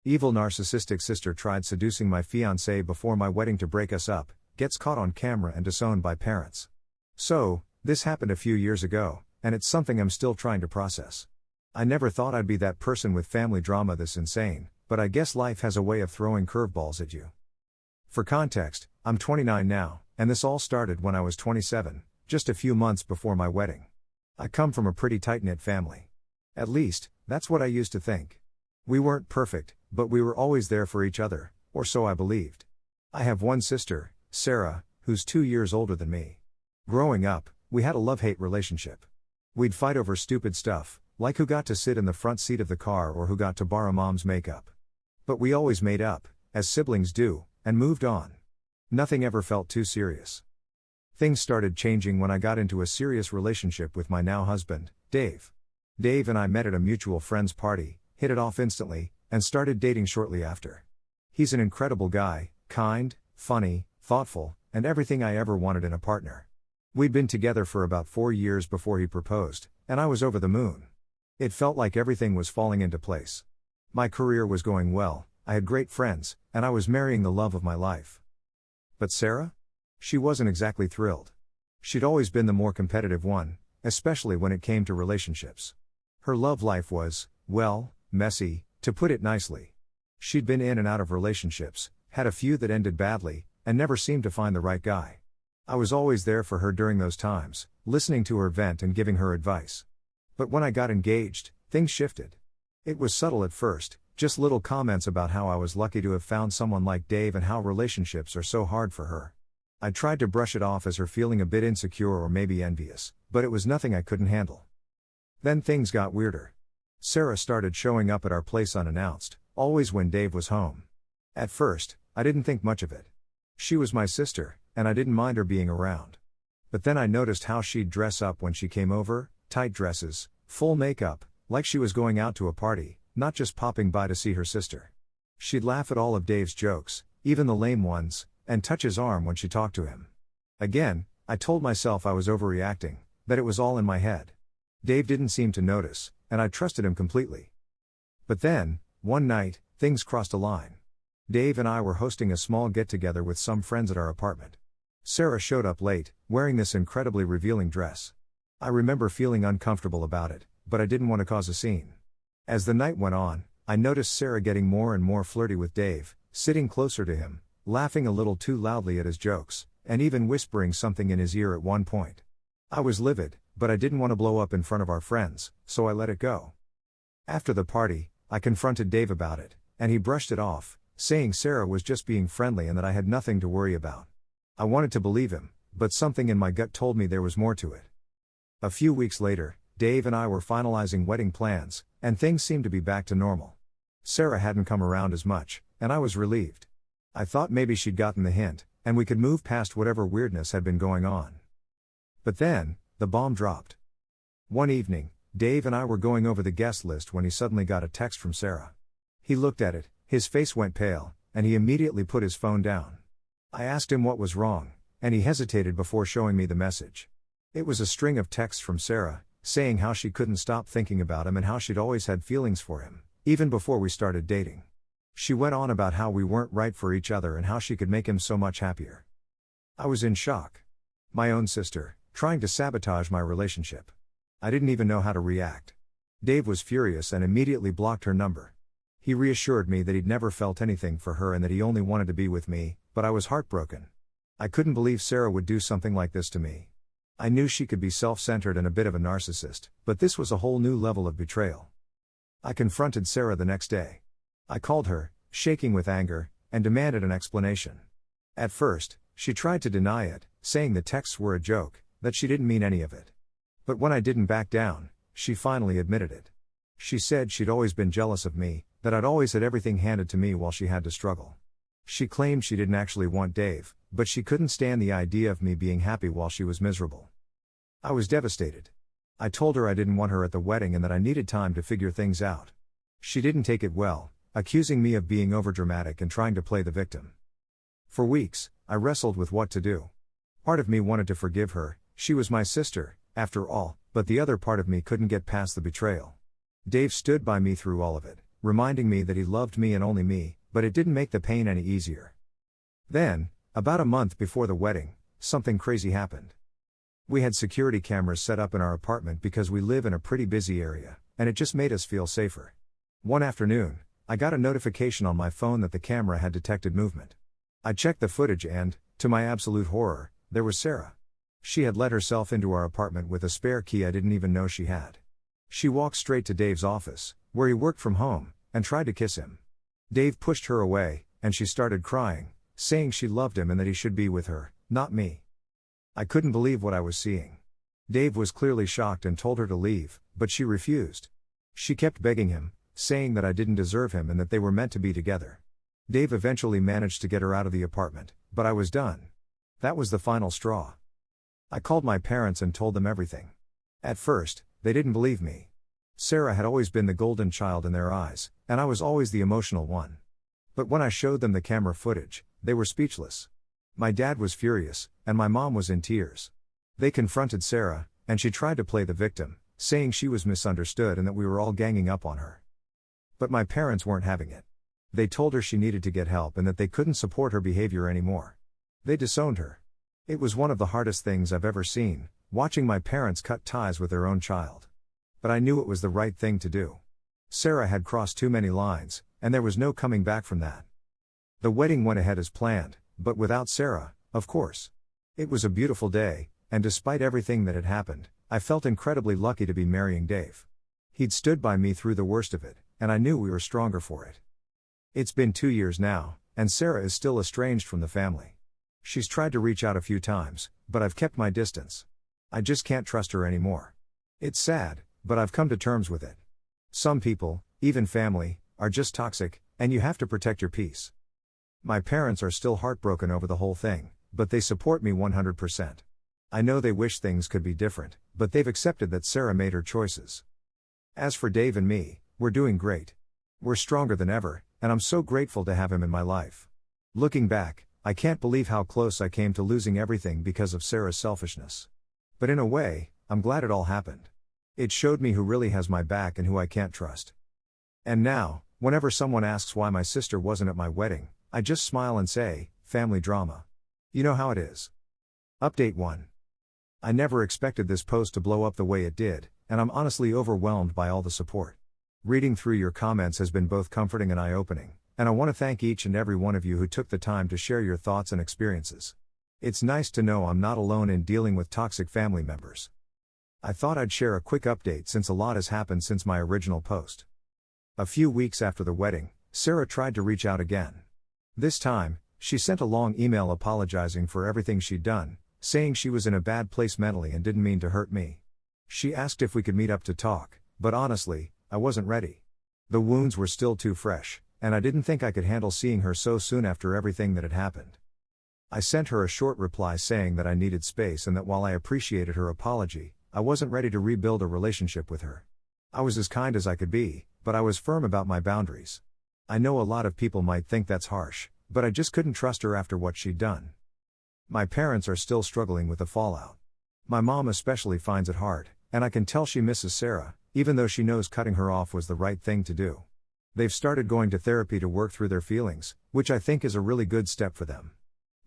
Evil narcissistic sister tried seducing my fiancé before my wedding to break us up, gets caught on camera and disowned by parents. So, this happened a few years ago, and it's something I'm still trying to process. I never thought I'd be that person with family drama this insane, but I guess life has a way of throwing curveballs at you. For context, I'm 29 now, and this all started when I was 27, just a few months before my wedding. I come from a pretty tight-knit family. At least, that's what I used to think. We weren't perfect, but we were always there for each other, or so I believed. I have one sister, Sarah, who's 2 years older than me. Growing up, we had a love-hate relationship. We'd fight over stupid stuff, like who got to sit in the front seat of the car or who got to borrow mom's makeup. But we always made up, as siblings do, and moved on. Nothing ever felt too serious. Things started changing when I got into a serious relationship with my now husband, Dave. Dave and I met at a mutual friend's party, hit it off instantly, and started dating shortly after. He's an incredible guy, kind, funny, thoughtful, and everything I ever wanted in a partner. We'd been together for about 4 years before he proposed, and I was over the moon. It felt like everything was falling into place. My career was going well, I had great friends, and I was marrying the love of my life. But Sarah? She wasn't exactly thrilled. She'd always been the more competitive one, especially when it came to relationships. Her love life was, well, messy, to put it nicely. She'd been in and out of relationships, had a few that ended badly, and never seemed to find the right guy. I was always there for her during those times, listening to her vent and giving her advice. But when I got engaged, things shifted. It was subtle at first, just little comments about how I was lucky to have found someone like Dave and how relationships are so hard for her. I tried to brush it off as her feeling a bit insecure or maybe envious, but it was nothing I couldn't handle. Then things got weirder. Sarah started showing up at our place unannounced, always when Dave was home. At first, I didn't think much of it. She was my sister, and I didn't mind her being around. But then I noticed how she'd dress up when she came over, tight dresses, full makeup, like she was going out to a party, not just popping by to see her sister. She'd laugh at all of Dave's jokes, even the lame ones, and touch his arm when she talked to him. Again, I told myself I was overreacting, that it was all in my head. Dave didn't seem to notice, and I trusted him completely. But then, one night, things crossed a line. Dave and I were hosting a small get-together with some friends at our apartment. Sarah showed up late, wearing this incredibly revealing dress. I remember feeling uncomfortable about it, but I didn't want to cause a scene. As the night went on, I noticed Sarah getting more and more flirty with Dave, sitting closer to him, laughing a little too loudly at his jokes, and even whispering something in his ear at one point. I was livid, but I didn't want to blow up in front of our friends, so I let it go. After the party, I confronted Dave about it, and he brushed it off, saying Sarah was just being friendly and that I had nothing to worry about. I wanted to believe him, but something in my gut told me there was more to it. A few weeks later, Dave and I were finalizing wedding plans, and things seemed to be back to normal. Sarah hadn't come around as much, and I was relieved. I thought maybe she'd gotten the hint, and we could move past whatever weirdness had been going on. But then, the bomb dropped. One evening, Dave and I were going over the guest list when he suddenly got a text from Sarah. He looked at it, his face went pale, and he immediately put his phone down. I asked him what was wrong, and he hesitated before showing me the message. It was a string of texts from Sarah, saying how she couldn't stop thinking about him and how she'd always had feelings for him, even before we started dating. She went on about how we weren't right for each other and how she could make him so much happier. I was in shock. My own sister, trying to sabotage my relationship. I didn't even know how to react. Dave was furious and immediately blocked her number. He reassured me that he'd never felt anything for her and that he only wanted to be with me, but I was heartbroken. I couldn't believe Sarah would do something like this to me. I knew she could be self-centered and a bit of a narcissist, but this was a whole new level of betrayal. I confronted Sarah the next day. I called her, shaking with anger, and demanded an explanation. At first, she tried to deny it, saying the texts were a joke, that she didn't mean any of it. But when I didn't back down, she finally admitted it. She said she'd always been jealous of me, that I'd always had everything handed to me while she had to struggle. She claimed she didn't actually want Dave, but she couldn't stand the idea of me being happy while she was miserable. I was devastated. I told her I didn't want her at the wedding and that I needed time to figure things out. She didn't take it well, accusing me of being overdramatic and trying to play the victim. For weeks, I wrestled with what to do. Part of me wanted to forgive her, she was my sister, after all, but the other part of me couldn't get past the betrayal. Dave stood by me through all of it, reminding me that he loved me and only me, but it didn't make the pain any easier. Then, about a month before the wedding, something crazy happened. We had security cameras set up in our apartment because we live in a pretty busy area, and it just made us feel safer. One afternoon, I got a notification on my phone that the camera had detected movement. I checked the footage and, to my absolute horror, there was Sarah. She had let herself into our apartment with a spare key I didn't even know she had. She walked straight to Dave's office, where he worked from home, and tried to kiss him. Dave pushed her away, and she started crying, saying she loved him and that he should be with her, not me. I couldn't believe what I was seeing. Dave was clearly shocked and told her to leave, but she refused. She kept begging him, saying that I didn't deserve him and that they were meant to be together. Dave eventually managed to get her out of the apartment, but I was done. That was the final straw. I called my parents and told them everything. At first, they didn't believe me. Sarah had always been the golden child in their eyes, and I was always the emotional one. But when I showed them the camera footage, they were speechless. My dad was furious, and my mom was in tears. They confronted Sarah, and she tried to play the victim, saying she was misunderstood and that we were all ganging up on her. But my parents weren't having it. They told her she needed to get help and that they couldn't support her behavior anymore. They disowned her. It was one of the hardest things I've ever seen, watching my parents cut ties with their own child. But I knew it was the right thing to do. Sarah had crossed too many lines, and there was no coming back from that. The wedding went ahead as planned, but without Sarah, of course. It was a beautiful day, and despite everything that had happened, I felt incredibly lucky to be marrying Dave. He'd stood by me through the worst of it, and I knew we were stronger for it. It's been 2 years now, and Sarah is still estranged from the family. She's tried to reach out a few times, but I've kept my distance. I just can't trust her anymore. It's sad, but I've come to terms with it. Some people, even family, are just toxic, and you have to protect your peace. My parents are still heartbroken over the whole thing, but they support me 100%. I know they wish things could be different, but they've accepted that Sarah made her choices. As for Dave and me, we're doing great. We're stronger than ever, and I'm so grateful to have him in my life. Looking back, I can't believe how close I came to losing everything because of Sarah's selfishness. But in a way, I'm glad it all happened. It showed me who really has my back and who I can't trust. And now, whenever someone asks why my sister wasn't at my wedding, I just smile and say, family drama. You know how it is. Update 1. I never expected this post to blow up the way it did, and I'm honestly overwhelmed by all the support. Reading through your comments has been both comforting and eye-opening, and I want to thank each and every one of you who took the time to share your thoughts and experiences. It's nice to know I'm not alone in dealing with toxic family members. I thought I'd share a quick update since a lot has happened since my original post. A few weeks after the wedding, Sarah tried to reach out again. This time, she sent a long email apologizing for everything she'd done, saying she was in a bad place mentally and didn't mean to hurt me. She asked if we could meet up to talk, but honestly, I wasn't ready. The wounds were still too fresh, and I didn't think I could handle seeing her so soon after everything that had happened. I sent her a short reply saying that I needed space and that while I appreciated her apology, I wasn't ready to rebuild a relationship with her. I was as kind as I could be, but I was firm about my boundaries. I know a lot of people might think that's harsh, but I just couldn't trust her after what she'd done. My parents are still struggling with the fallout. My mom especially finds it hard, and I can tell she misses Sarah, even though she knows cutting her off was the right thing to do. They've started going to therapy to work through their feelings, which I think is a really good step for them.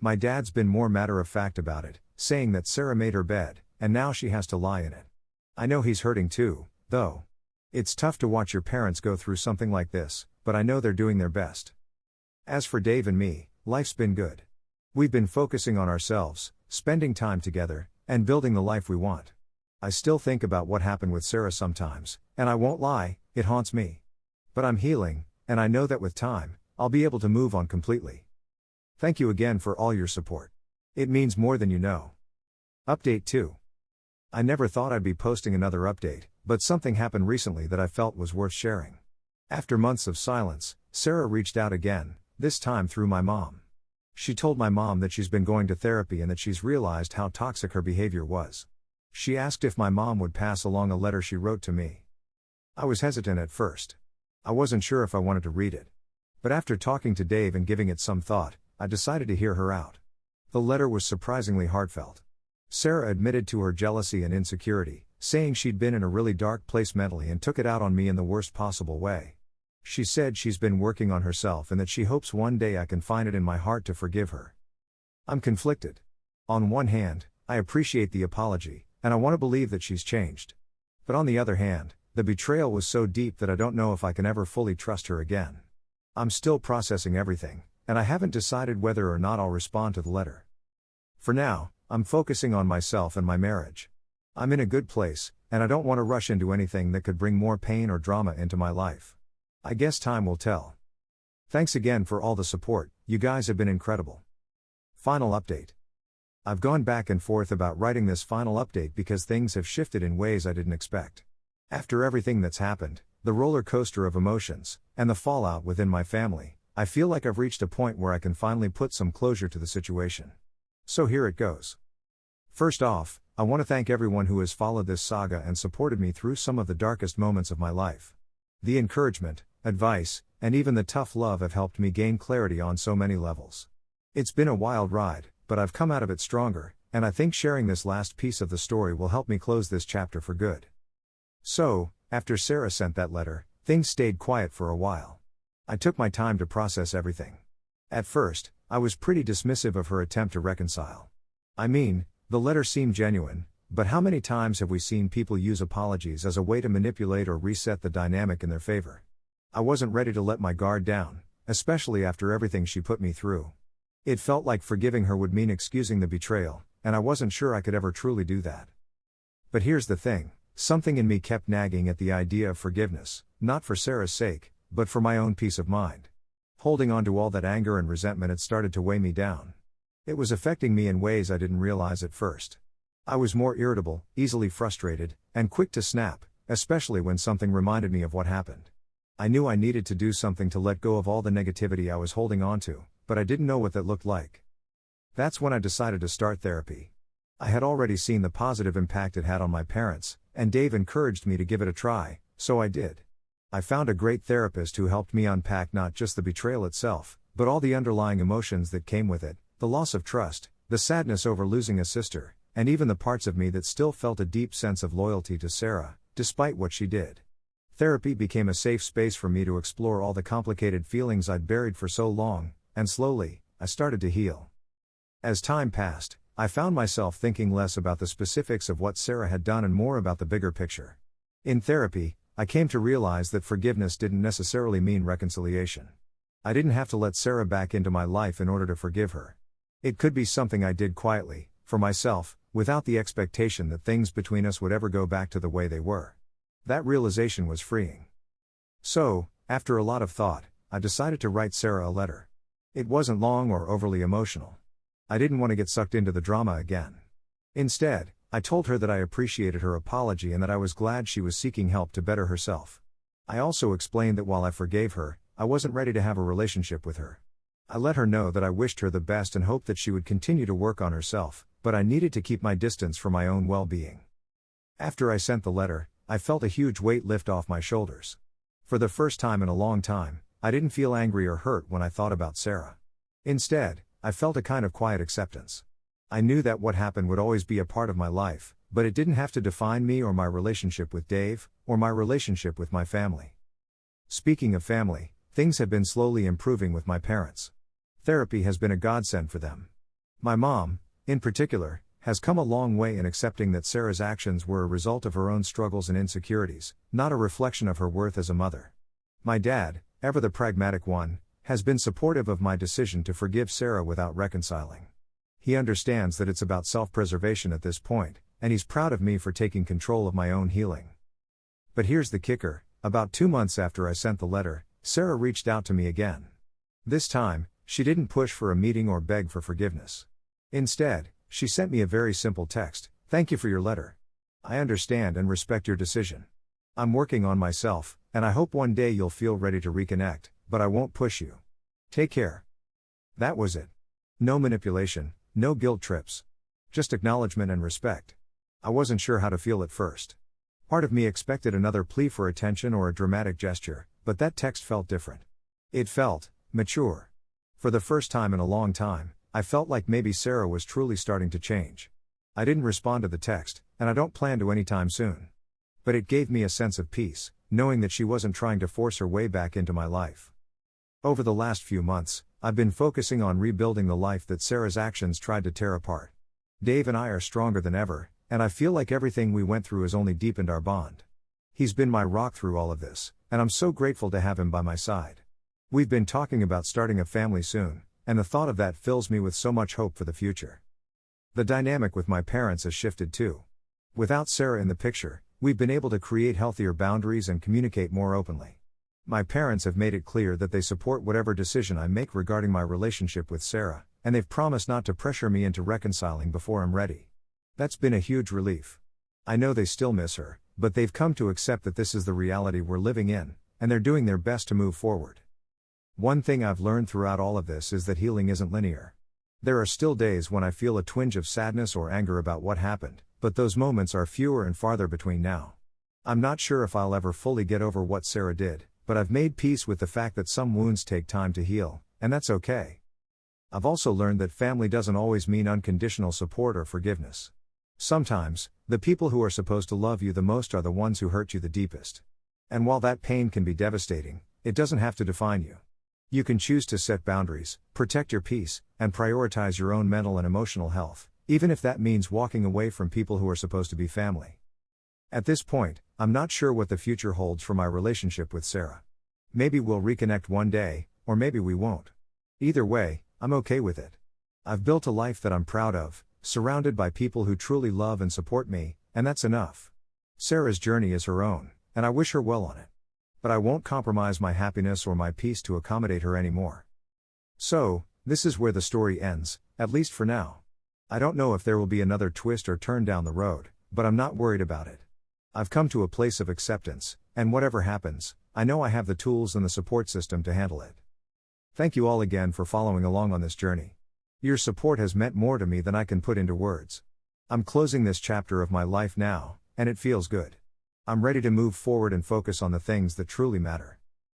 My dad's been more matter-of-fact about it, saying that Sarah made her bed, and now she has to lie in it. I know he's hurting too, though. It's tough to watch your parents go through something like this, but I know they're doing their best. As for Dave and me, life's been good. We've been focusing on ourselves, spending time together, and building the life we want. I still think about what happened with Sarah sometimes, and I won't lie, it haunts me. But I'm healing, and I know that with time, I'll be able to move on completely. Thank you again for all your support. It means more than you know. Update 2. I never thought I'd be posting another update, but something happened recently that I felt was worth sharing. After months of silence, Sarah reached out again, this time through my mom. She told my mom that she's been going to therapy and that she's realized how toxic her behavior was. She asked if my mom would pass along a letter she wrote to me. I was hesitant at first. I wasn't sure if I wanted to read it. But after talking to Dave and giving it some thought, I decided to hear her out. The letter was surprisingly heartfelt. Sarah admitted to her jealousy and insecurity, saying she'd been in a really dark place mentally and took it out on me in the worst possible way. She said she's been working on herself and that she hopes one day I can find it in my heart to forgive her. I'm conflicted. On one hand, I appreciate the apology, and I want to believe that she's changed. But on the other hand, the betrayal was so deep that I don't know if I can ever fully trust her again. I'm still processing everything, and I haven't decided whether or not I'll respond to the letter. For now, I'm focusing on myself and my marriage. I'm in a good place, and I don't want to rush into anything that could bring more pain or drama into my life. I guess time will tell. Thanks again for all the support, you guys have been incredible. Final update. I've gone back and forth about writing this final update because things have shifted in ways I didn't expect. After everything that's happened, the roller coaster of emotions, and the fallout within my family, I feel like I've reached a point where I can finally put some closure to the situation. So here it goes. First off, I want to thank everyone who has followed this saga and supported me through some of the darkest moments of my life. The encouragement, advice, and even the tough love have helped me gain clarity on so many levels. It's been a wild ride, but I've come out of it stronger, and I think sharing this last piece of the story will help me close this chapter for good. So, after Sarah sent that letter, things stayed quiet for a while. I took my time to process everything. At first, I was pretty dismissive of her attempt to reconcile. I mean, the letter seemed genuine, but how many times have we seen people use apologies as a way to manipulate or reset the dynamic in their favor? I wasn't ready to let my guard down, especially after everything she put me through. It felt like forgiving her would mean excusing the betrayal, and I wasn't sure I could ever truly do that. But here's the thing, something in me kept nagging at the idea of forgiveness, not for Sarah's sake, but for my own peace of mind. Holding on to all that anger and resentment had started to weigh me down. It was affecting me in ways I didn't realize at first. I was more irritable, easily frustrated, and quick to snap, especially when something reminded me of what happened. I knew I needed to do something to let go of all the negativity I was holding on to, but I didn't know what that looked like. That's when I decided to start therapy. I had already seen the positive impact it had on my parents, and Dave encouraged me to give it a try, so I did. I found a great therapist who helped me unpack not just the betrayal itself, but all the underlying emotions that came with it, the loss of trust, the sadness over losing a sister, and even the parts of me that still felt a deep sense of loyalty to Sarah, despite what she did. Therapy became a safe space for me to explore all the complicated feelings I'd buried for so long, and slowly, I started to heal. As time passed, I found myself thinking less about the specifics of what Sarah had done and more about the bigger picture. In therapy, I came to realize that forgiveness didn't necessarily mean reconciliation. I didn't have to let Sarah back into my life in order to forgive her. It could be something I did quietly, for myself, without the expectation that things between us would ever go back to the way they were. That realization was freeing. So, after a lot of thought, I decided to write Sarah a letter. It wasn't long or overly emotional. I didn't want to get sucked into the drama again. Instead, I told her that I appreciated her apology and that I was glad she was seeking help to better herself. I also explained that while I forgave her, I wasn't ready to have a relationship with her. I let her know that I wished her the best and hoped that she would continue to work on herself, but I needed to keep my distance for my own well-being. After I sent the letter, I felt a huge weight lift off my shoulders. For the first time in a long time, I didn't feel angry or hurt when I thought about Sarah. Instead, I felt a kind of quiet acceptance. I knew that what happened would always be a part of my life, but it didn't have to define me or my relationship with Dave, or my relationship with my family. Speaking of family, things have been slowly improving with my parents. Therapy has been a godsend for them. My mom, in particular, has come a long way in accepting that Sarah's actions were a result of her own struggles and insecurities, not a reflection of her worth as a mother. My dad, ever the pragmatic one, has been supportive of my decision to forgive Sarah without reconciling. He understands that it's about self-preservation at this point, and he's proud of me for taking control of my own healing. But here's the kicker, about 2 months after I sent the letter, Sarah reached out to me again. This time, she didn't push for a meeting or beg for forgiveness. Instead, she sent me a very simple text: "Thank you for your letter. I understand and respect your decision. I'm working on myself, and I hope one day you'll feel ready to reconnect, but I won't push you. Take care." That was it. No manipulation, no guilt trips. Just acknowledgement and respect. I wasn't sure how to feel at first. Part of me expected another plea for attention or a dramatic gesture, but that text felt different. It felt mature. For the first time in a long time, I felt like maybe Sarah was truly starting to change. I didn't respond to the text, and I don't plan to anytime soon. But it gave me a sense of peace, knowing that she wasn't trying to force her way back into my life. Over the last few months, I've been focusing on rebuilding the life that Sarah's actions tried to tear apart. Dave and I are stronger than ever, and I feel like everything we went through has only deepened our bond. He's been my rock through all of this, and I'm so grateful to have him by my side. We've been talking about starting a family soon, and the thought of that fills me with so much hope for the future. The dynamic with my parents has shifted too. Without Sarah in the picture, we've been able to create healthier boundaries and communicate more openly. My parents have made it clear that they support whatever decision I make regarding my relationship with Sarah, and they've promised not to pressure me into reconciling before I'm ready. That's been a huge relief. I know they still miss her, but they've come to accept that this is the reality we're living in, and they're doing their best to move forward. One thing I've learned throughout all of this is that healing isn't linear. There are still days when I feel a twinge of sadness or anger about what happened, but those moments are fewer and farther between now. I'm not sure if I'll ever fully get over what Sarah did, but I've made peace with the fact that some wounds take time to heal, and that's okay. I've also learned that family doesn't always mean unconditional support or forgiveness. Sometimes, the people who are supposed to love you the most are the ones who hurt you the deepest. And while that pain can be devastating, it doesn't have to define you. You can choose to set boundaries, protect your peace, and prioritize your own mental and emotional health, even if that means walking away from people who are supposed to be family. At this point, I'm not sure what the future holds for my relationship with Sarah. Maybe we'll reconnect one day, or maybe we won't. Either way, I'm okay with it. I've built a life that I'm proud of, surrounded by people who truly love and support me, and that's enough. Sarah's journey is her own, and I wish her well on it. But I won't compromise my happiness or my peace to accommodate her anymore. So, this is where the story ends, at least for now. I don't know if there will be another twist or turn down the road, but I'm not worried about it. I've come to a place of acceptance, and whatever happens, I know I have the tools and the support system to handle it. Thank you all again for following along on this journey. Your support has meant more to me than I can put into words. I'm closing this chapter of my life now, and it feels good. I'm ready to move forward and focus on the things that truly matter.